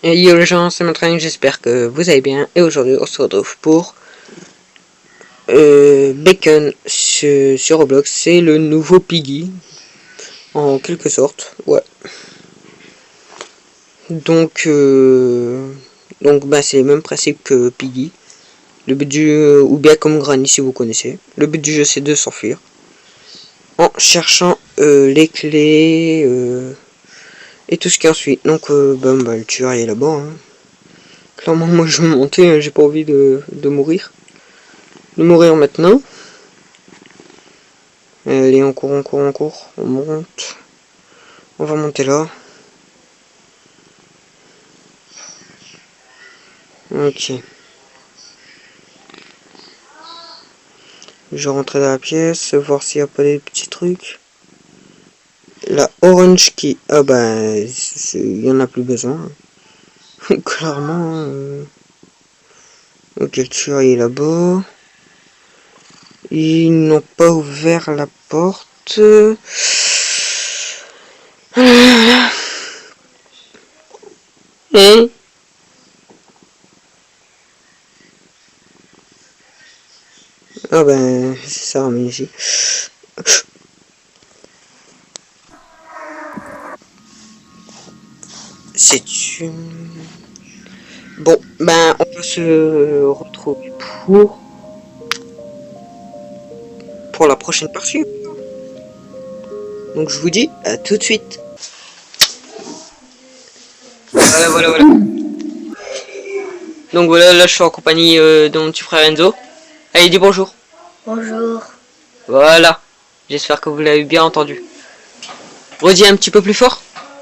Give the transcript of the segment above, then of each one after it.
Et yo les gens, c'est Matrain, j'espère que vous allez bien. Et aujourd'hui, on se retrouve pour Bacon sur Roblox. C'est le nouveau Piggy, en quelque sorte. Ouais. Donc bah, c'est le même principe que Piggy. Le but du jeu, ou bien comme Granny si vous connaissez. Le but du jeu, c'est de s'enfuir en cherchant les clés et tout ce qui en suit. Donc bah, le tueur est là-bas. Hein. Clairement, moi je vais monter, hein, j'ai pas envie de mourir. De mourir maintenant. Allez, on court, on monte. On va monter là. Ok. Je vais rentrer dans la pièce, voir s'il n'y a pas des petits trucs. La orange key. Ah bah, il y en a plus besoin. Clairement. Ok, le tueur est là-bas. Ils n'ont pas ouvert la porte. Hein? Ah ben, c'est ça, mais ici. C'est une... Bon, ben, on peut se retrouver pour la prochaine partie. Donc je vous dis à tout de suite. Voilà. Donc voilà, là je suis en compagnie de mon petit frère Enzo. Allez, dis bonjour. Bonjour. Voilà. J'espère que vous l'avez bien entendu. Redis un petit peu plus fort.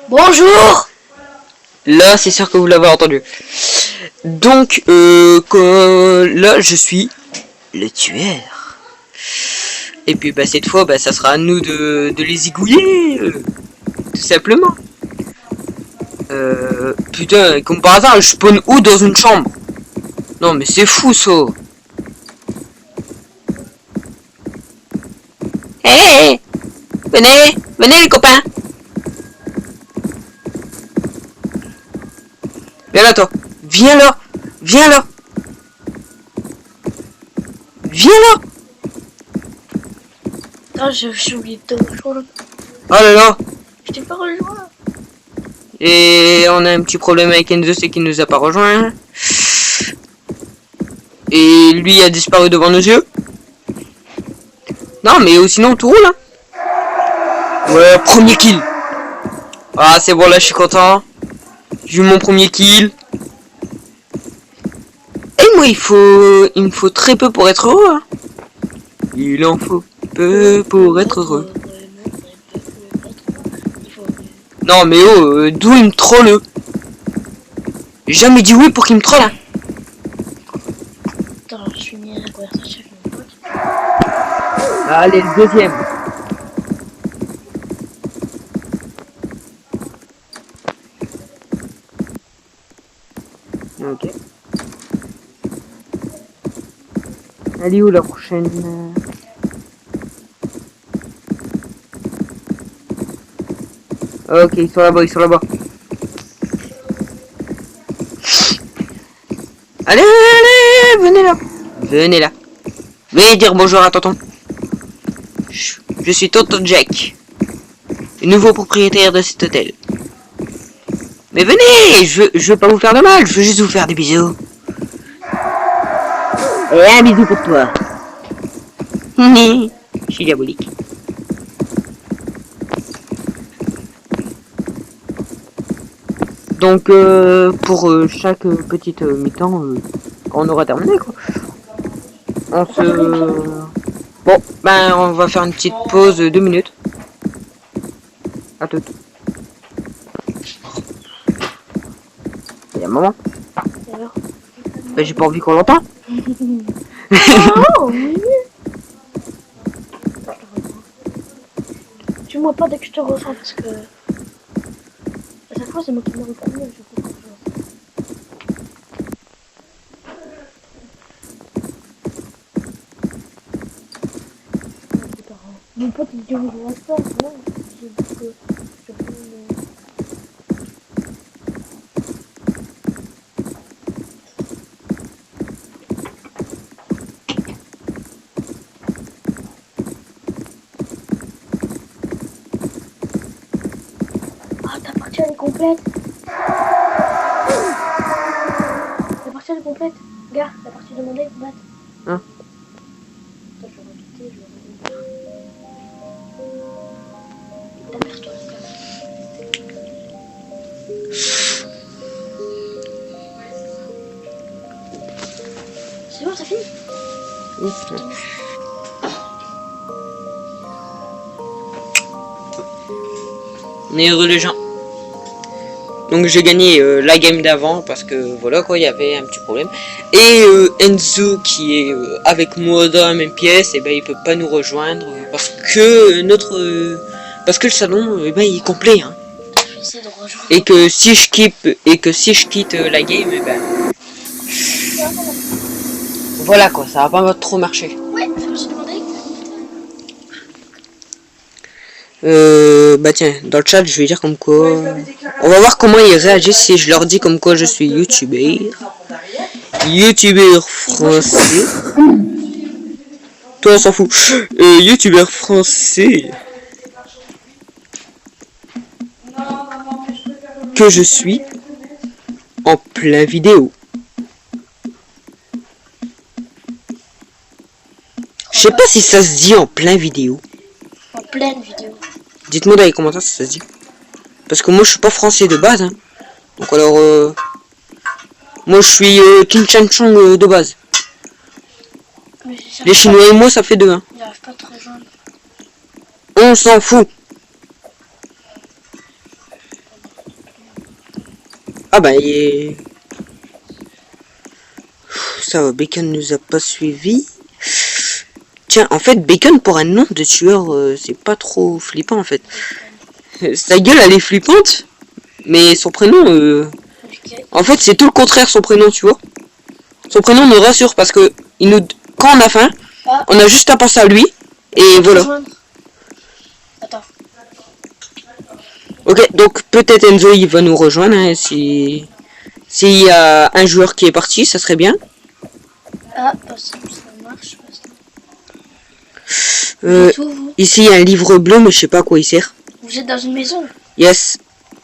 Bonjour. Là, c'est sûr que vous l'avez entendu. Donc, là, je suis le tueur. Et puis, bah, cette fois, bah, ça sera à nous de les zigouiller. Tout simplement. Putain, comme par hasard, je spawn où dans une chambre? Non, mais c'est fou, ça. Hé, venez les copains. Viens là, toi. Viens là. Viens là. Attends, j'ai oublié de te rejoindre. Oh là là. Je t'ai pas rejoint. Et on a un petit problème avec Enzo, c'est qu'il nous a pas rejoint. Et lui a disparu devant nos yeux. Non, mais sinon tout roule. Hein. Ouais, premier kill. Ah, c'est bon, là je suis content. J'ai eu mon premier kill. Et moi, il me faut très peu pour être heureux. Hein. Il en faut peu pour être heureux. Non, mais oh, d'où il me trolle? J'ai jamais dit oui pour qu'il me troll. Hein. Attends, je suis mis à la conversation avec mon pote. Allez, le deuxième. Ok. Elle est où la prochaine? Ok, ils sont là-bas, Allez, venez là. Venez dire bonjour à tonton. Je suis Tonton Jack, le nouveau propriétaire de cet hôtel. Mais venez, je veux pas vous faire de mal, je veux juste vous faire des bisous. Et un bisou pour toi. Je suis diabolique. Donc pour chaque petite mi-temps, quand on aura terminé quoi. On se... Bon, ben on va faire une petite pause de 2 minutes. À tout. Il y a un moment. Ben, j'ai pas envie qu'on l'entende. Oh oui. Dis-moi pas dès que je te rejoins parce que à chaque fois c'est moi qui me premier. Je comprends pas. Mon pote il dit on voit ça, non? J'ai dit que je prends partie elle est complète. La partie elle est complète. Regarde, la partie demandée est complète. Hein? Attends, je vais rajouter, je vais rajouter. Ta mère, toi, c'est bon, ça finit? Oui. On est heureux les gens. Donc j'ai gagné la game d'avant parce que voilà quoi, il y avait un petit problème. Et Enzo qui est avec moi dans la même pièce, et ben il peut pas nous rejoindre parce que parce que le salon ben, il est complet hein. J'essaie de rejoindre. Et que si je quitte la game, et ben voilà quoi, ça va pas trop marcher. Ouais, j'ai demandé. Bah tiens, dans le chat je vais dire comme quoi. On va voir comment ils réagissent si je leur dis comme quoi je suis youtubeur français. Toi on s'en fout. Youtubeur français. Que je suis en plein vidéo. Je sais pas si ça se dit en plein vidéo. En pleine vidéo. Dites-moi dans les commentaires si ça se dit. Parce que moi je suis pas français de base. Hein. Donc alors... moi je suis King Chan Chong de base. Les Chinois et moi ça fait deux. Hein. J'arrive pas à te rejoindre. On s'en fout. Ah bah il est... Ça va, Bacon nous a pas suivi. Tiens, en fait, Bacon pour un nom de tueur, c'est pas trop flippant en fait. Sa gueule elle est flippante, mais son prénom, en fait c'est tout le contraire son prénom, tu vois. Son prénom nous rassure parce que il nous... quand on a faim, on a juste à penser à lui, et voilà. Attends. Ok, donc peut-être Enzo il va nous rejoindre, hein, s'il y a un joueur qui est parti, ça serait bien. Ah, ça marche. Ici il y a un livre bleu, mais je sais pas à quoi il sert. Vous êtes dans une maison? Yes.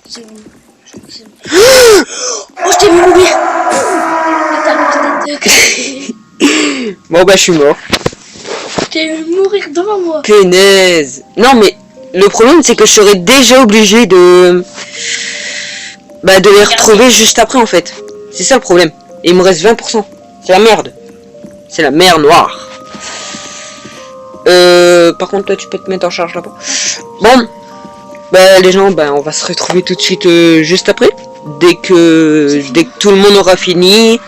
C'est bon. Oh, je t'ai vu mourir. Bon bah je suis mort. Je t'ai vu mourir devant moi. Punaise. Non mais le problème c'est que je serais déjà obligé de... bah de les retrouver juste après en fait. C'est ça le problème. Et il me reste 20%. C'est la merde. C'est la mer noire. Par contre toi tu peux te mettre en charge là-bas. Bon. Bah les gens, bah on va se retrouver tout de suite juste après. Dès que tout le monde aura fini.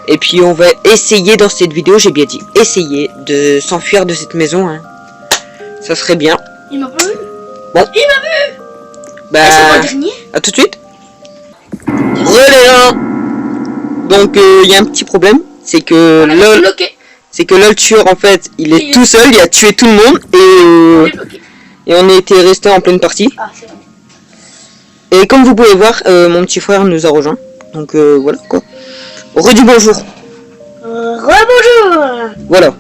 Et puis on va essayer dans cette vidéo, j'ai bien dit, essayer de s'enfuir de cette maison. Hein. Ça serait bien. Il m'a pas vu. Bon. Il m'a vu. Bah, c'est moi le dernier. À tout de suite. Relais. Donc il y a un petit problème, c'est que LOL, le tueur en fait, il est tout seul, il a tué tout le monde et on était resté en pleine partie. Ah, c'est bon. Et comme vous pouvez voir, mon petit frère nous a rejoint. Donc voilà quoi. Redis bonjour. Rebonjour. Voilà.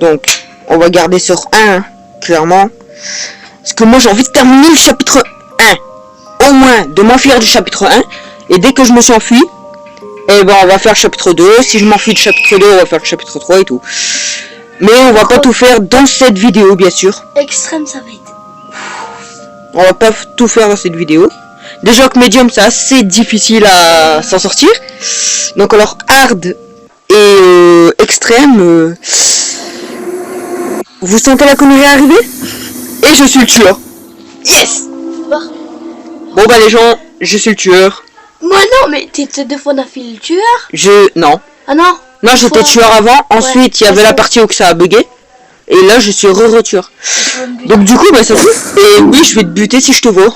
Donc, on va garder sur 1, clairement. Parce que moi, j'ai envie de terminer le chapitre 1. Au moins, de m'enfuir du chapitre 1. Et dès que je me suis enfui, eh ben, on va faire le chapitre 2. Si je m'enfuis du chapitre 2, on va faire le chapitre 3 et tout. Mais on va pas tout faire dans cette vidéo, bien sûr. Extrême, ça va être. On va pas tout faire dans cette vidéo. Déjà que Medium c'est assez difficile à s'en sortir. Donc alors hard et extrême. Vous sentez la connerie arriver? Et je suis le tueur. Yes. Bon bah les gens, je suis le tueur. Moi non, mais t'étais 2 fois d'affilée le tueur. Non. Ah non. Non, j'étais tueur avant. Ensuite il y avait la partie où ça a bugué. Et là je suis re-tueur. Donc du coup bah ça fait. Et oui je vais te buter si je te vois.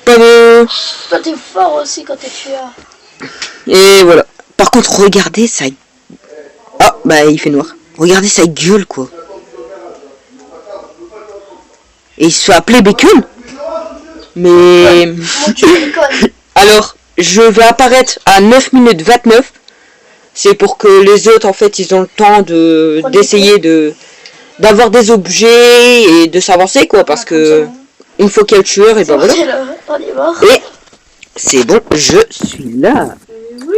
Pas de... Toi t'es fort aussi quand t'es tueur. Et voilà. Par contre regardez ça. Ah bah il fait noir. Regardez sa gueule quoi. Et il se fait appeler Bacon. Mais... Alors je vais apparaître à 9 minutes 29. C'est pour que les autres en fait ils ont le temps d'essayer d'avoir des objets et de s'avancer quoi, parce que Une fois qu'il y a le tueur, et ben voilà. On est mort. Et c'est bon, je suis là. Oui.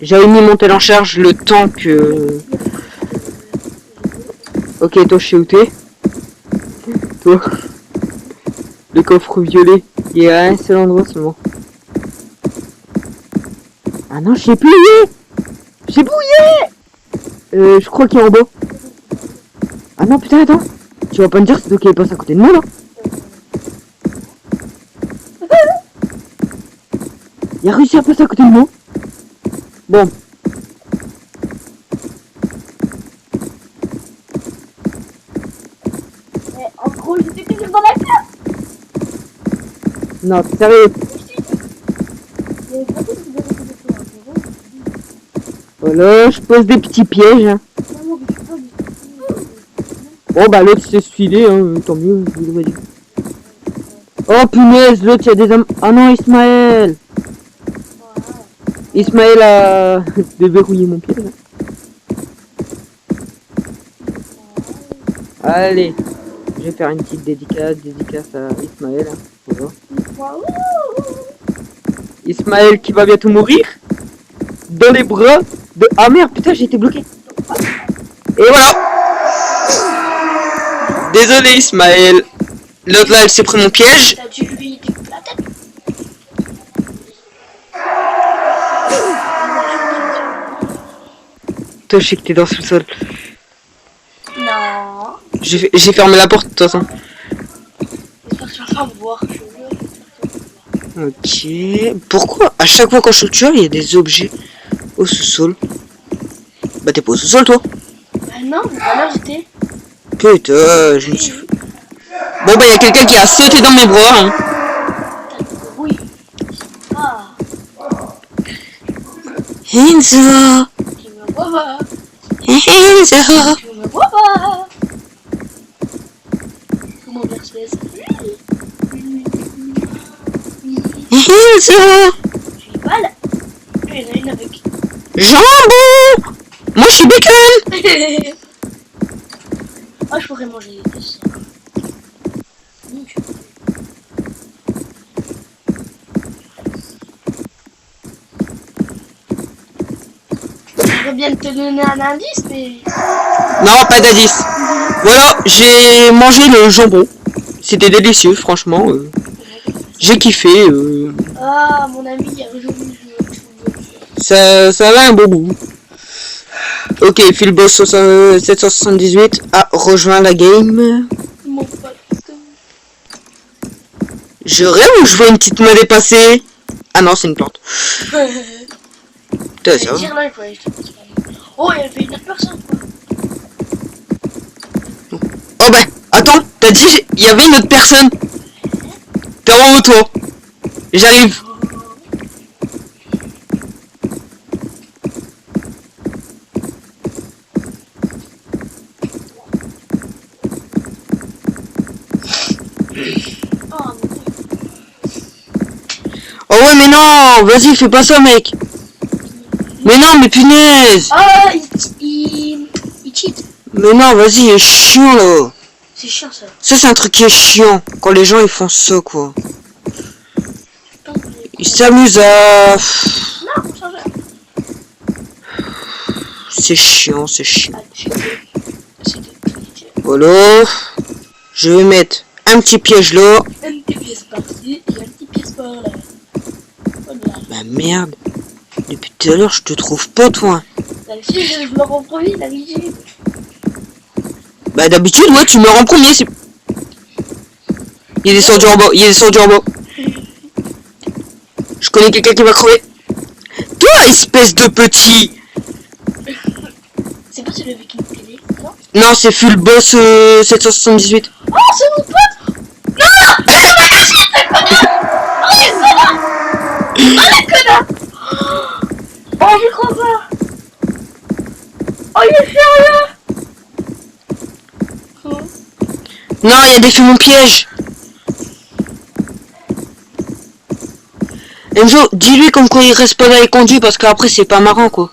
J'avais mis mon tel en charge le temps que... Ok, toi, je sais où t'es. Toi. Le coffre violet. Il y a un seul endroit seulement. Ah non, j'ai plié. J'ai bouillé. Je crois qu'il est en bas. Ah non, putain, attends. Tu vas pas me dire c'est toi qui passe à côté de moi, là. Il a réussi à passer à côté de moi. Bon. Mais en gros, j'étais toujours dans la classe. Non, t'es sérieux. Mais pourquoi tu devais rester de toi? Voilà, je pose des petits pièges. Hein. Non, mais je suis pas du Bon, bah l'autre s'est suicidé, hein. Tant mieux, je voudrais dire. Oh punaise, l'autre il y a des hommes. Ah non, Ismaël. Ismaël a déverrouillé mon piège. Hein. Allez, je vais faire une petite dédicace à Ismaël. Hein. Voilà. Ismaël qui va bientôt mourir dans les bras de... Ah merde, putain, j'ai été bloqué. Et voilà. Désolé Ismaël. L'autre là, elle s'est pris mon piège. T'as dû lui découper la tête. Toi, je sais que t'es dans le sous-sol. Non. J'ai fermé la porte de toute façon. J'espère que tu vas pas me voir. Je jure, Ok. Pourquoi à chaque fois quand je suis le tueur, il y a des objets au sous-sol? Bah t'es pas au sous-sol toi? Bah non, mais tout à l'heure j'étais. Putain, je me suis... Bon bah il y a quelqu'un qui a sauté dans mes bras. Hein. Oui. Ah. Enzo. Tu me vois pas. Enzo. Tu me vois pas. Comment Mercedes? Enzo. Je suis pas là. Il y en a une avec. Jambon. Moi je suis bacon. Ah, je pourrais manger des ça. J'aimerais bien te donner un indice, mais... Non, pas d'indice. Voilà, j'ai mangé le jambon. C'était délicieux, franchement. J'ai kiffé. Ah, mon ami, il a résolu le jeu. Ça avait un beau goût. Ok, Philboss 778 a rejoint la game. Mon pote. Je rêve ou je vois une petite main dépassée? Ah non, c'est une plante. Putain, ça va. Oh, il y avait une autre personne. Oh bah, attends, t'as dit il y avait une autre personne. T'es en haut toi. J'arrive. Oh ouais mais non, vas-y fais pas ça mec. Mais non mais punaise. Ah, il cheat. Mais non vas-y, il est chiant là. C'est chiant ça. Ça c'est un truc qui est chiant. Quand les gens ils font ça quoi. Ils s'amusent à... Non, on change. C'est chiant, c'est chiant. Voilà. Je vais mettre un petit piège là. Un petit pièce par-ci et un petit pièce par-là. Voilà. Bah merde. Depuis tout à l'heure je te trouve pas toi. D'habitude, je me rends premier, d'habitude. Bah d'habitude ouais tu meurs en premier. Il est descendu en bas, il est descendu en bas. Je connais quelqu'un qui va crever. Toi espèce de petit. C'est pas celui avec une télé, non? Non c'est Philboss 778. Oh, c'est mon pote! Non! C'est ma cachette, le connard! Oh, il est là! Oh, le connard! Oh, je crois pas! Oh, il est sérieux! Non il a défait mon piège. Enzo, dis-lui comme quoi il reste pas dans les conduits parce qu'après c'est pas marrant quoi.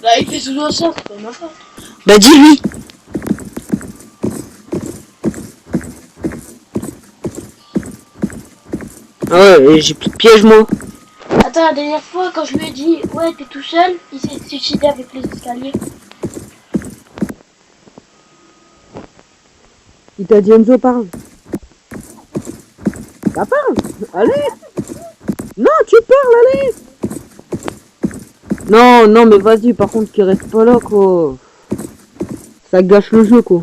Bah, il fait toujours ça, c'est pas ma faute. Bah dis-lui. Ah ouais, et j'ai plus de piège moi. Attends, la dernière fois, quand je lui ai dit, ouais, t'es tout seul, il s'est suicidé avec les escaliers. Il t'a dit Enzo, parle. Bah parle. Allez. Non, tu parles, allez. Non, non, mais vas-y, par contre, qu'il reste pas là, quoi. Ça gâche le jeu, quoi.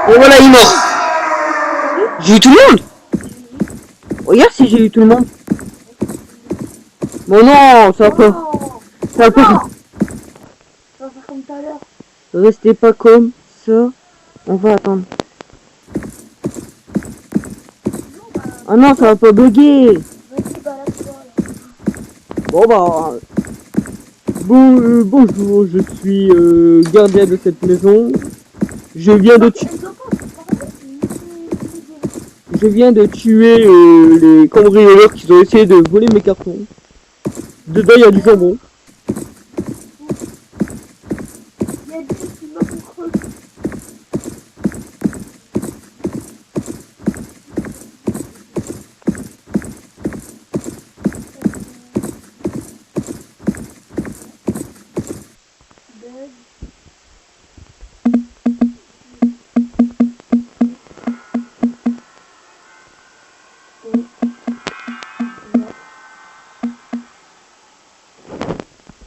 Et voilà, il est mort. J'ai eu tout le monde. Regarde si j'ai eu tout le monde. Bon non, ça va pas. Ça va pas. On va faire comme tout à l'heure. Restez pas comme ça. On va attendre. Ah non, ça va pas bugger. Vas-y, balade-toi, là. Bon bah... bonjour, je suis gardien de cette maison. Je viens de tuer les cambrioleurs qui ont essayé de voler mes cartons. Dedans, il y a du jambon. Il y a des qui m'ont crevé.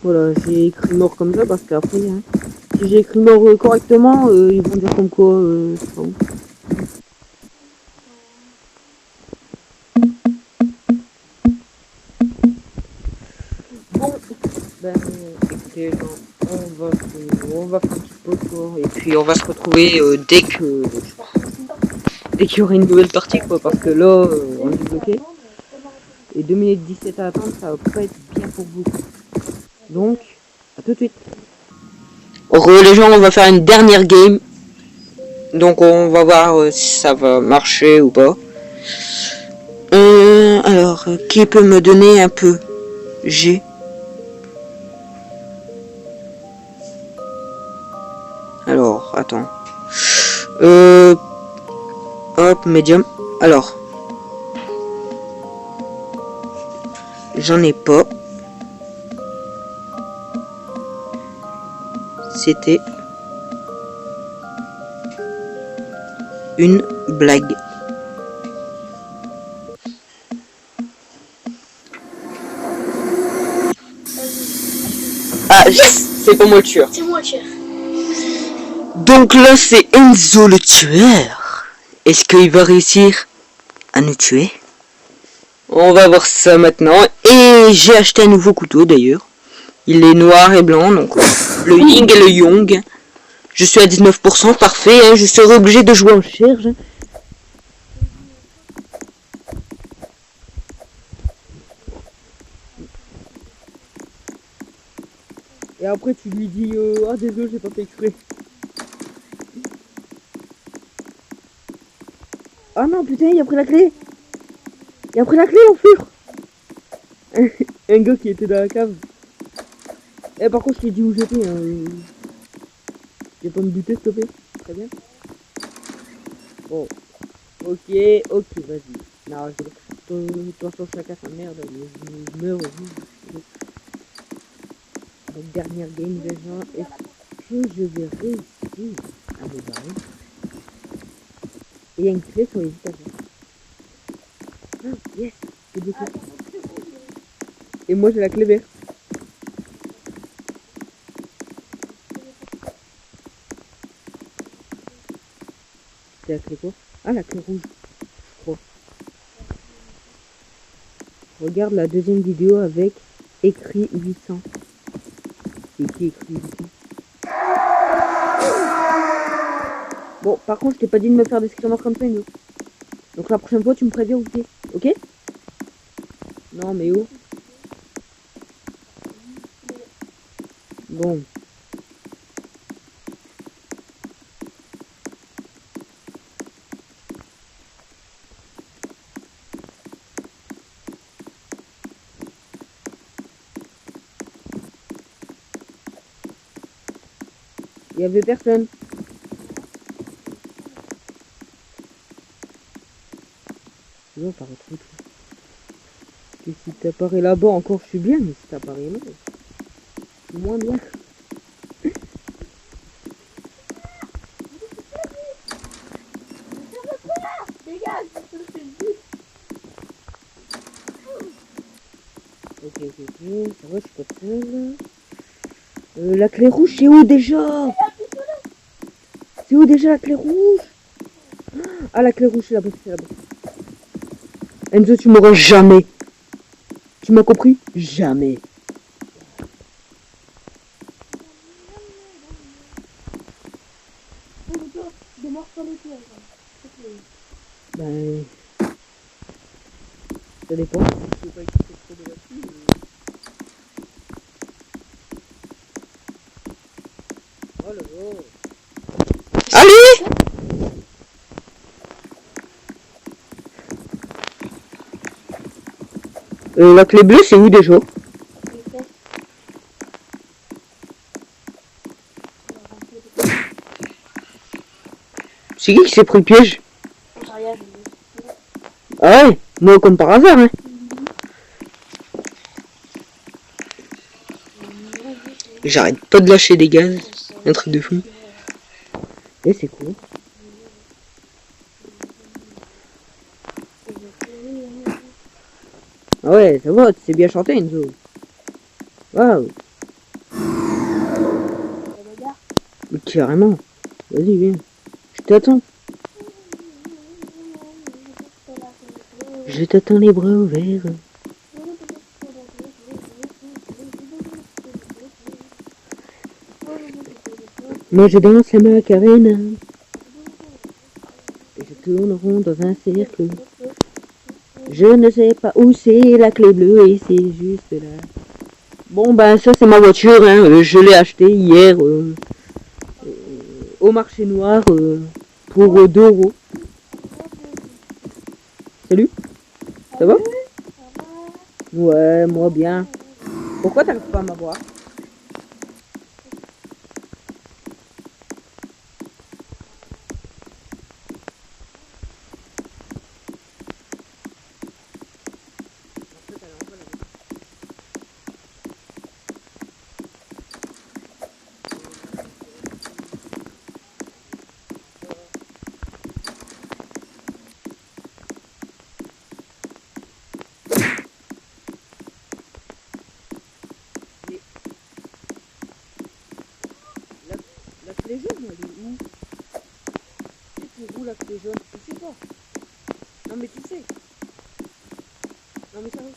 Voilà, j'ai écrit mort comme ça parce qu'après, hein, si j'ai écrit mort correctement, ils vont dire comme quoi, c'est pas ouf. Bon, ben écoutez, on va faire un petit pause quoi, et puis on va se retrouver dès qu'il y aura une nouvelle partie quoi, parce que là, on est bloqué. Et 2 minutes 17 à attendre, ça va pas être bien pour vous. Donc, à tout de suite. Les gens, on va faire une dernière game. Donc on va voir si ça va marcher ou pas. Alors, qui peut me donner un peu? G. Alors, attends. Hop, médium. Alors. J'en ai pas. C'était une blague. Ah, c'est pas moi le tueur. C'est moi, chef. Donc là, c'est Enzo le tueur. Est-ce qu'il va réussir à nous tuer? On va voir ça maintenant. Et j'ai acheté un nouveau couteau d'ailleurs. Il est noir et blanc, donc le Ying et le Yong. Je suis à 19%, parfait. Hein, je serai obligé de jouer en charge. Et après tu lui dis ah désolé j'ai pas fait exprès. Ah non putain il a pris la clé. Il a pris la clé l'enflure. Un gars qui était dans la cave. Eh par contre je t'ai dit où j'étais hein. J'ai pas me buter s'il te plaît. Très bien. Bon. Ok, vas-y. Non je... De toute façon chacun sa merde. Je meurs. Donc dernière game déjà. Est-ce que je vais réussir à me barrer? Et il y a une clé sur les étagères. Ah, yes, c'est beaucoup. Et moi j'ai la clé verte. C'est la clé quoi? Ah la clé rouge, je crois. Regarde la deuxième vidéo avec écrit 800. C'est qui écrit 800? Bon, par contre, je t'ai pas dit de me faire des screamers comme ça, nous. Donc la prochaine fois, tu me préviens où t'es, ok? Non, mais où? Bon. Il y avait personne. Tu vois, paraît trop. Et si t'apparais là-bas encore, je suis bien, mais si t'apparais là, je suis moins bien. Dégage, c'est le but. Ok, ça va, je suis pas seul. La clé rouge, c'est où déjà? C'est où déjà la clé rouge? Ah, la clé rouge, c'est là-bas, c'est là-bas. Enzo, tu m'auras jamais. Tu m'as compris? Jamais. Ben... Ça dépend. Je veux pas écouter trop de là-dessus. Oh là là. Allez! La clé bleue, c'est où déjà? C'est qui s'est pris le piège? Ah ouais, moi comme par hasard, hein. J'arrête pas de lâcher des gaz, un truc de fou. Et c'est cool. Ah ouais, ça va, tu sais bien chanter, Enzo. Waouh. Carrément. Vas-y, viens. Je t'attends. Je t'attends les bras ouverts. Moi je danse la macarena. Et je tourne rond dans un cercle. Je ne sais pas où c'est la clé bleue et c'est juste là. Bon ben ça c'est ma voiture, hein. Je l'ai achetée hier au marché noir pour 2 €. Salut. Ça va? Ouais, moi bien. Pourquoi t'arrives pas à m'avoir? La clé jaune, elle est où? C'est où la clé jaune? Je sais pas. Non mais tu sais. Non mais sérieux.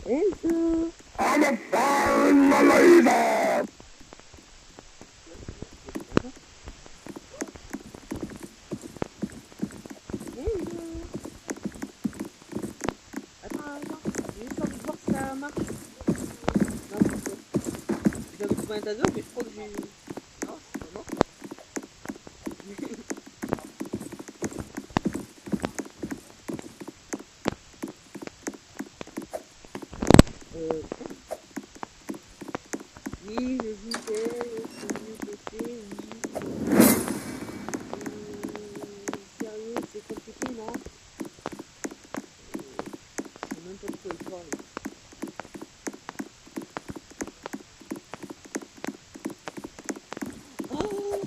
Enzo. I'm a born believer. Enzo. Attends, j'ai juste envie de voir si ça marche. Non, j'avais trouvé un taser, mais je crois que j'ai... Non, c'est pas mort. Oui, je jouais sur mon PC, oui. Sérieux, c'est compliqué, non? Je sais même pas de quoi il parle. Oh!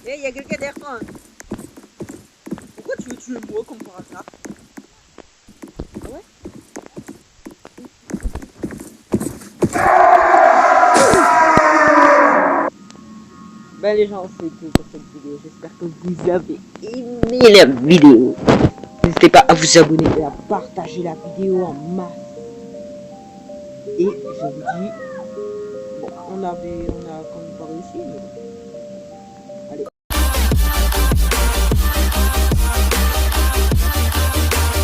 Eh, y a quelqu'un derrière toi, hein. Pourquoi tu veux tuer moi comme par hasard? Ah ouais? Ben les gens, c'est tout pour cette vidéo. J'espère que vous avez aimé la vidéo. N'hésitez pas à vous abonner et à partager la vidéo en masse. Et je vous dis, bon, on a quand même pas réussi, mais bon.